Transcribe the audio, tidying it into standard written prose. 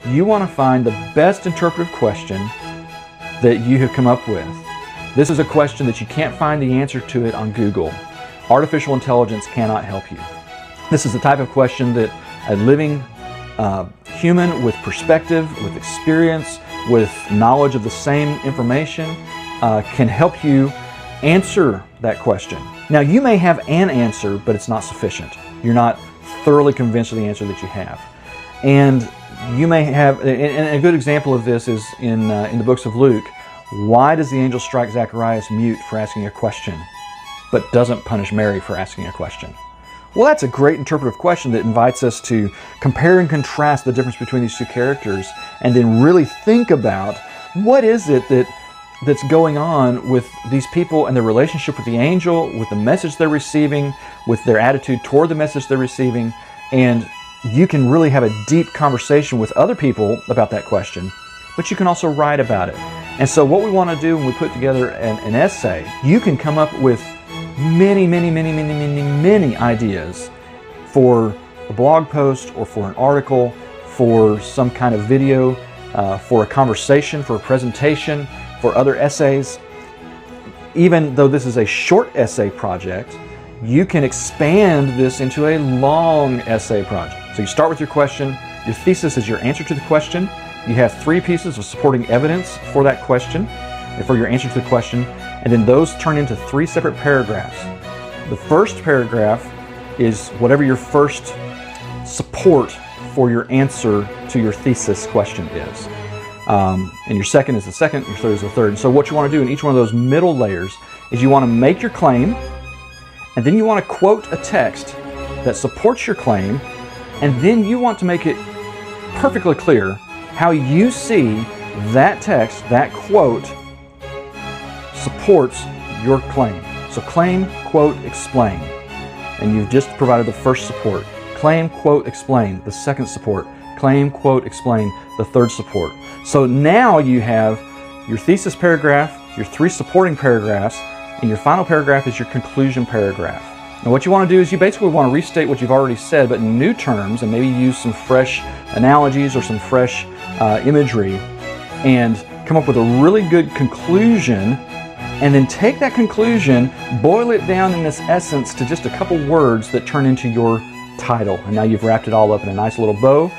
you want to find the best interpretive question that you have come up with. This is a question that you can't find the answer to it on Google. Artificial intelligence cannot help you. This is the type of question that a living human with perspective, with experience, with knowledge of the same information can help you answer that question. Now, you may have an answer, but it's not sufficient. You're not thoroughly convinced of the answer that you have. And you may have, and a good example of this is in the books of Luke. Why does the angel strike Zacharias mute for asking a question, but doesn't punish Mary for asking a question? Well, that's a great interpretive question that invites us to compare and contrast the difference between these two characters and then really think about what is it that's going on with these people and their relationship with the angel, with the message they're receiving, with their attitude toward the message they're receiving. And you can really have a deep conversation with other people about that question, but you can also write about it. And so what we want to do when we put together an essay, you can come up with many ideas for a blog post or for an article, for some kind of video, for a conversation, for a presentation, for other essays. Even though this is a short essay project, you can expand this into a long essay project. So you start with your question. Your thesis is your answer to the question. You have 3 pieces of supporting evidence for that question, and for your answer to the question, and then those turn into 3 separate paragraphs. The first paragraph is whatever your first support for your answer to your thesis question is. And your second is the second, your third is the third. And so what you want to do in each one of those middle layers is you want to make your claim, and then you want to quote a text that supports your claim, and then you want to make it perfectly clear how you see that text, that quote, supports your claim. So claim, quote, explain. And you've just provided the first support. Claim, quote, explain, the second support. Claim, quote, explain, the third support. So now you have your thesis paragraph, your 3 supporting paragraphs, and your final paragraph is your conclusion paragraph. And what you want to do is you basically want to restate what you've already said, but in new terms, and maybe use some fresh analogies or some fresh imagery, and come up with a really good conclusion, and then take that conclusion, boil it down in this essence to just a couple words that turn into your title. And now you've wrapped it all up in a nice little bow.